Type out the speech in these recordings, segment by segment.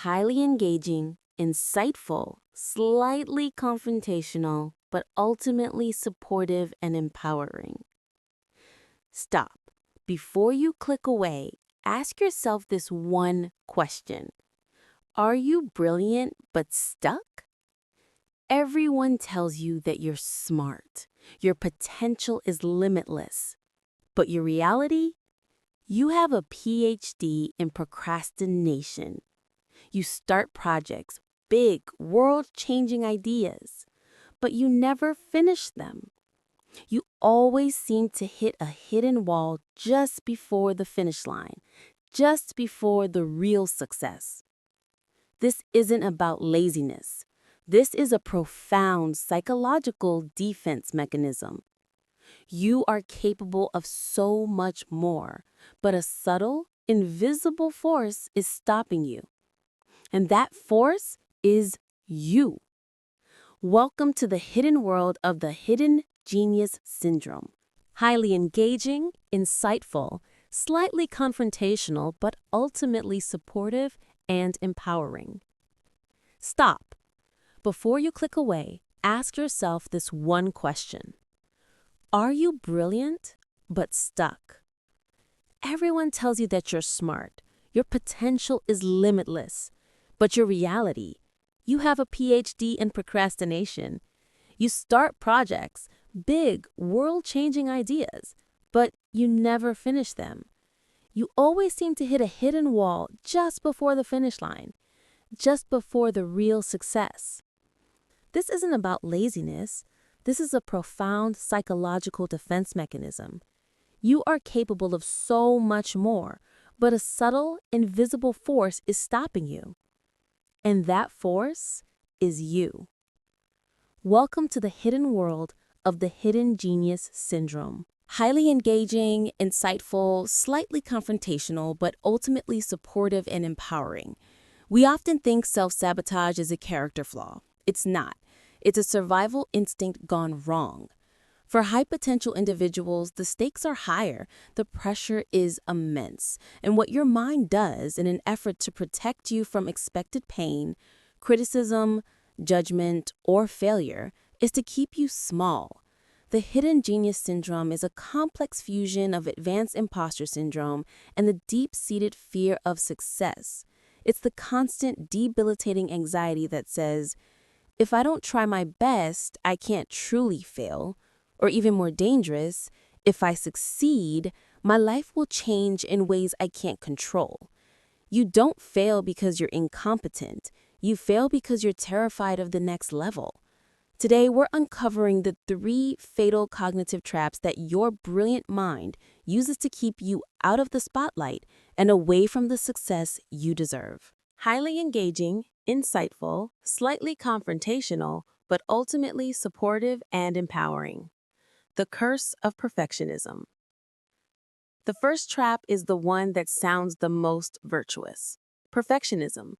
highly engaging, insightful, slightly confrontational, but ultimately supportive and empowering. Stop. Before you click away, ask yourself this one question. Are you brilliant but stuck? Everyone tells you that you're smart. Your potential is limitless. But your reality? You have a PhD in procrastination. You start projects, big, world-changing ideas, but you never finish them. You always seem to hit a hidden wall just before the finish line, just before the real success. This isn't about laziness. This is a profound psychological defense mechanism. You are capable of so much more, but a subtle, invisible force is stopping you. And that force is you. Welcome to the hidden world of the hidden genius syndrome. Highly engaging, insightful, slightly confrontational, but ultimately supportive and empowering. Stop. Before you click away, ask yourself this one question. Are you brilliant but stuck? Everyone tells you that you're smart. Your potential is limitless. But your reality, you have a PhD in procrastination. You start projects, big, world-changing ideas, but you never finish them. You always seem to hit a hidden wall just before the finish line, just before the real success. This isn't about laziness. This is a profound psychological defense mechanism. You are capable of so much more, but a subtle, invisible force is stopping you. And that force is you. Welcome to the hidden world of the hidden genius syndrome. Highly engaging, insightful, slightly confrontational, but ultimately supportive and empowering. We often think self-sabotage is a character flaw. It's not. It's a survival instinct gone wrong. For high-potential individuals, the stakes are higher, the pressure is immense, and what your mind does in an effort to protect you from expected pain, criticism, judgment, or failure is to keep you small. The hidden genius syndrome is a complex fusion of advanced imposter syndrome and the deep-seated fear of success. It's the constant, debilitating anxiety that says, if I don't try my best, I can't truly fail. Or even more dangerous, if I succeed, my life will change in ways I can't control. You don't fail because you're incompetent. You fail because you're terrified of the next level. Today, we're uncovering the 3 fatal cognitive traps that your brilliant mind uses to keep you out of the spotlight and away from the success you deserve. Highly engaging, insightful, slightly confrontational, but ultimately supportive and empowering. The curse of perfectionism. The first trap is the one that sounds the most virtuous. Perfectionism.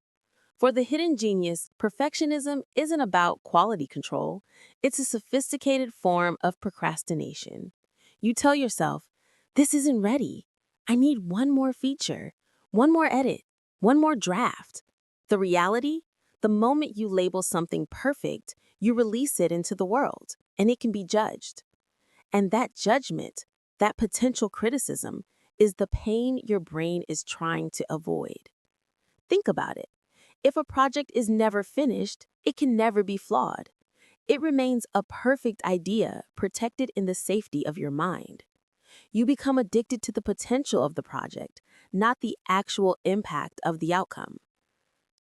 For the hidden genius, perfectionism isn't about quality control. It's a sophisticated form of procrastination. You tell yourself, this isn't ready. I need one more feature, one more edit, one more draft. The reality? The moment you label something perfect, you release it into the world, and it can be judged. And that judgment, that potential criticism, is the pain your brain is trying to avoid. Think about it. If a project is never finished, it can never be flawed. It remains a perfect idea protected in the safety of your mind. You become addicted to the potential of the project, not the actual impact of the outcome.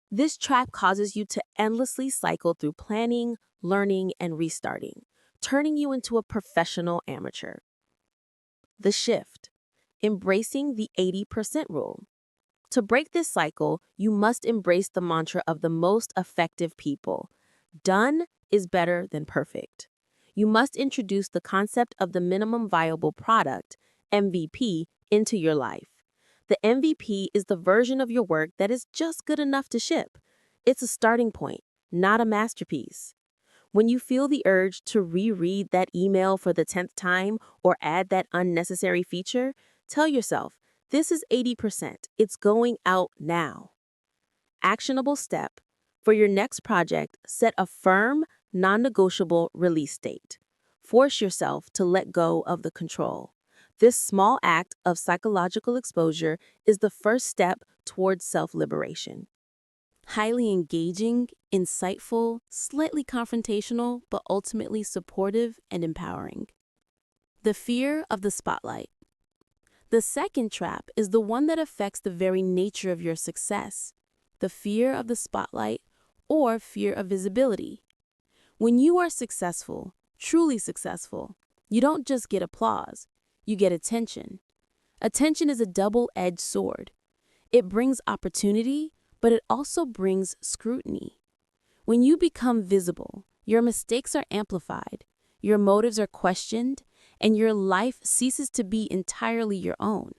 This trap causes you to endlessly cycle through planning, learning, and restarting, turning you into a professional amateur. The shift. Embracing the 80% rule. To break this cycle, you must embrace the mantra of the most effective people. Done is better than perfect. You must introduce the concept of the minimum viable product, MVP, into your life. The MVP is the version of your work that is just good enough to ship. It's a starting point, not a masterpiece. When you feel the urge to reread that email for the 10th time or add that unnecessary feature, tell yourself, this is 80%. It's going out now. Actionable step. For your next project, set a firm, non-negotiable release date. Force yourself to let go of the control. This small act of psychological exposure is the first step towards self-liberation. Highly engaging, insightful, slightly confrontational, but ultimately supportive and empowering. The fear of the spotlight. The second trap is the one that affects the very nature of your success, the fear of the spotlight or fear of visibility. When you are successful, truly successful, you don't just get applause, you get attention. Attention is a double-edged sword. It brings opportunity, but it also brings scrutiny. When you become visible, your mistakes are amplified, your motives are questioned, and your life ceases to be entirely your own.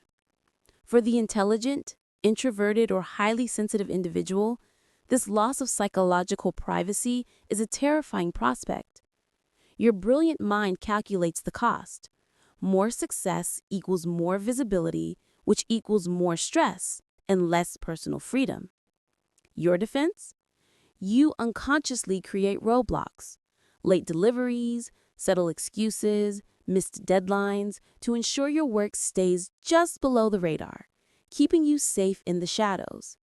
For the intelligent, introverted, or highly sensitive individual, this loss of psychological privacy is a terrifying prospect. Your brilliant mind calculates the cost. More success equals more visibility, which equals more stress and less personal freedom. Your defense? You unconsciously create roadblocks, late deliveries, subtle excuses, missed deadlines to ensure your work stays just below the radar, keeping you safe in the shadows.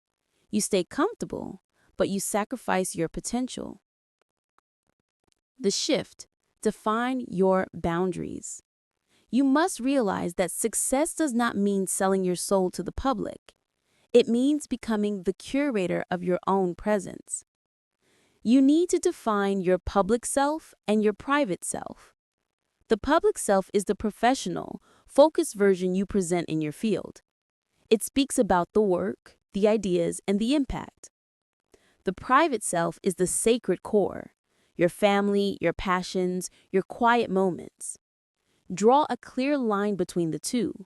You stay comfortable, but you sacrifice your potential. The shift. Define your boundaries. You must realize that success does not mean selling your soul to the public. It means becoming the curator of your own presence. You need to define your public self and your private self. The public self is the professional, focused version you present in your field. It speaks about the work, the ideas, and the impact. The private self is the sacred core, your family, your passions, your quiet moments. Draw a clear line between the two.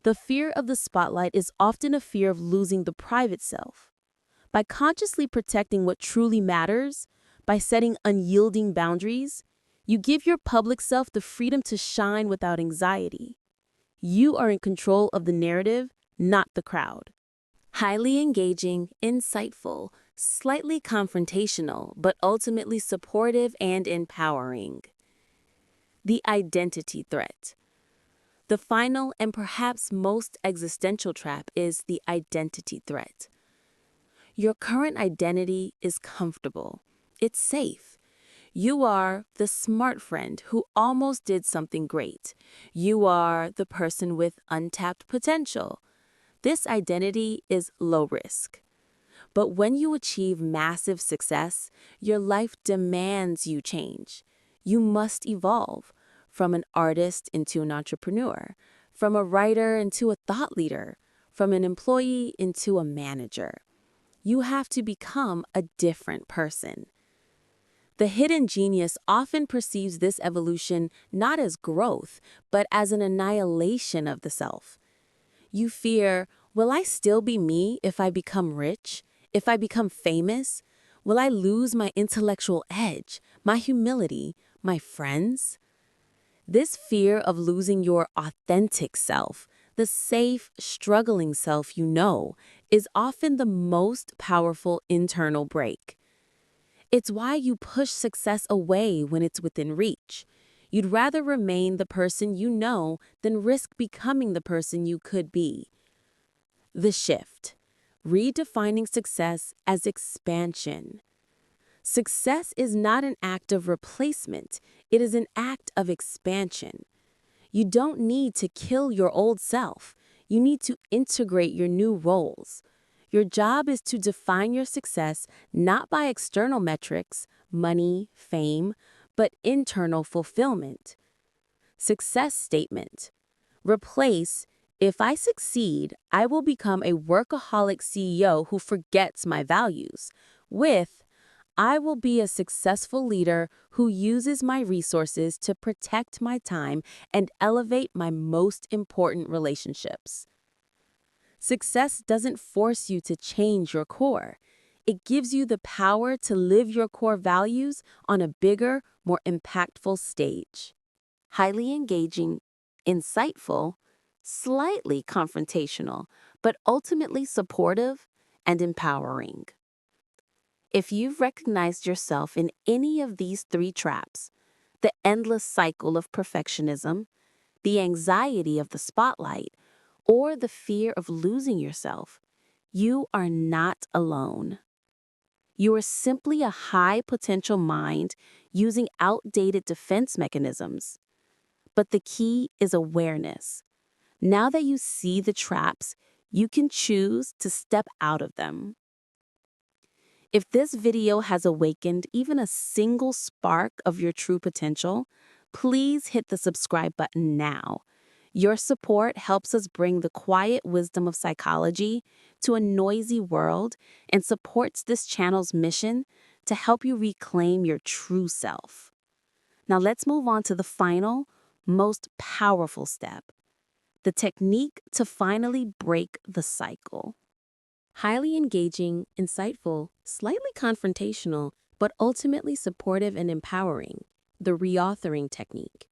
The fear of the spotlight is often a fear of losing the private self. By consciously protecting what truly matters, by setting unyielding boundaries, you give your public self the freedom to shine without anxiety. You are in control of the narrative, not the crowd. Highly engaging, insightful, slightly confrontational, but ultimately supportive and empowering. The identity threat. The final and perhaps most existential trap is the identity threat. Your current identity is comfortable. It's safe. You are the smart friend who almost did something great. You are the person with untapped potential. This identity is low risk. But when you achieve massive success, your life demands you change. You must evolve from an artist into an entrepreneur, from a writer into a thought leader, from an employee into a manager. You have to become a different person. The hidden genius often perceives this evolution not as growth, but as an annihilation of the self. You fear, will I still be me if I become rich? If I become famous? Will I lose my intellectual edge, my humility, my friends? This fear of losing your authentic self, the safe, struggling self you know, is often the most powerful internal brake. It's why you push success away when it's within reach. You'd rather remain the person you know than risk becoming the person you could be. The shift. Redefining success as expansion. Success is not an act of replacement, it is an act of expansion. You don't need to kill your old self. You need to integrate your new roles. Your job is to define your success not by external metrics, money, fame, but internal fulfillment. Success statement. Replace, if I succeed, I will become a workaholic CEO who forgets my values, with, I will be a successful leader who uses my resources to protect my time and elevate my most important relationships. Success doesn't force you to change your core. It gives you the power to live your core values on a bigger, more impactful stage. Highly engaging, insightful, slightly confrontational, but ultimately supportive and empowering. If you've recognized yourself in any of these three traps, the endless cycle of perfectionism, the anxiety of the spotlight, or the fear of losing yourself, you are not alone. You are simply a high potential mind using outdated defense mechanisms. But the key is awareness. Now that you see the traps, you can choose to step out of them. If this video has awakened even a single spark of your true potential, please hit the subscribe button now. Your support helps us bring the quiet wisdom of psychology to a noisy world and supports this channel's mission to help you reclaim your true self. Now let's move on to the final, most powerful step, the technique to finally break the cycle. Highly engaging, insightful, slightly confrontational, but ultimately supportive and empowering, the reauthoring technique.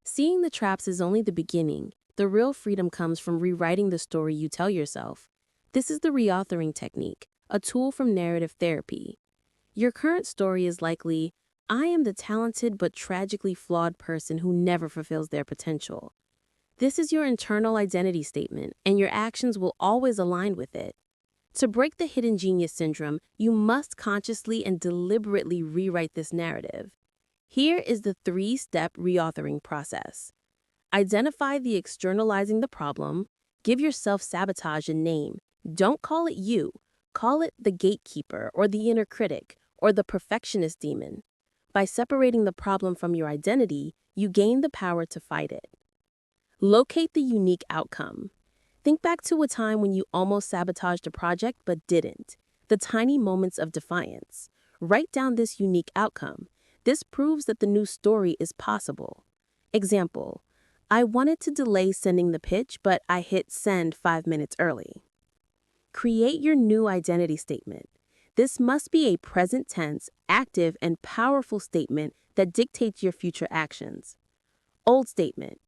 Seeing the traps is only the beginning. The real freedom comes from rewriting the story you tell yourself. This is the reauthoring technique, a tool from narrative therapy. Your current story is likely, I am the talented but tragically flawed person who never fulfills their potential. This is your internal identity statement, and your actions will always align with it. To break the hidden genius syndrome, you must consciously and deliberately rewrite this narrative. Here is the three-step reauthoring process. Identify the externalizing the problem. Give your self-sabotage a name. Don't call it you. Call it the gatekeeper or the inner critic or the perfectionist demon. By separating the problem from your identity, you gain the power to fight it. Locate the unique outcome. Think back to a time when you almost sabotaged a project but didn't. The tiny moments of defiance. Write down this unique outcome. This proves that the new story is possible. Example, I wanted to delay sending the pitch, but I hit send 5 minutes early. Create your new identity statement. This must be a present tense, active, and powerful statement that dictates your future actions. Old statement.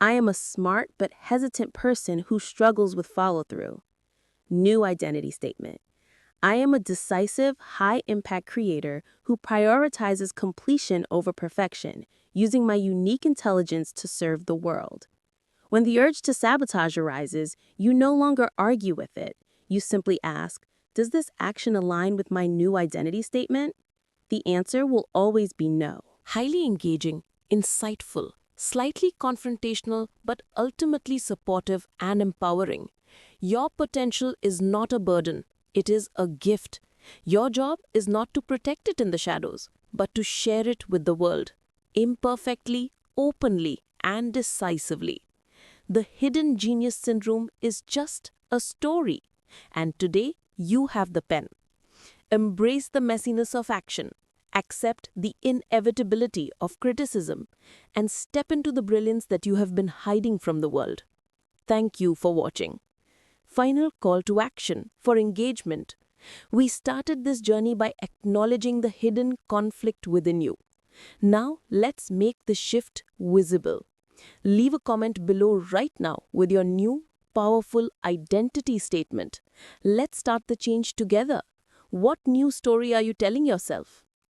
I am a smart but hesitant person who struggles with follow-through. New identity statement. I am a decisive, high-impact creator who prioritizes completion over perfection, using my unique intelligence to serve the world. When the urge to sabotage arises, you no longer argue with it. You simply ask, does this action align with my new identity statement? The answer will always be no. Highly engaging, insightful, slightly confrontational, but ultimately supportive and empowering. Your potential is not a burden, it is a gift. Your job is not to protect it in the shadows, but to share it with the world, imperfectly, openly, and decisively. The hidden genius syndrome is just a story, and today you have the pen. Embrace the messiness of action. Accept the inevitability of criticism and step into the brilliance that you have been hiding from the world. Thank you for watching. Final call to action for engagement. We started this journey by acknowledging the hidden conflict within you. Now let's make the shift visible. Leave a comment below right now with your new, powerful identity statement. Let's start the change together. What new story are you telling yourself?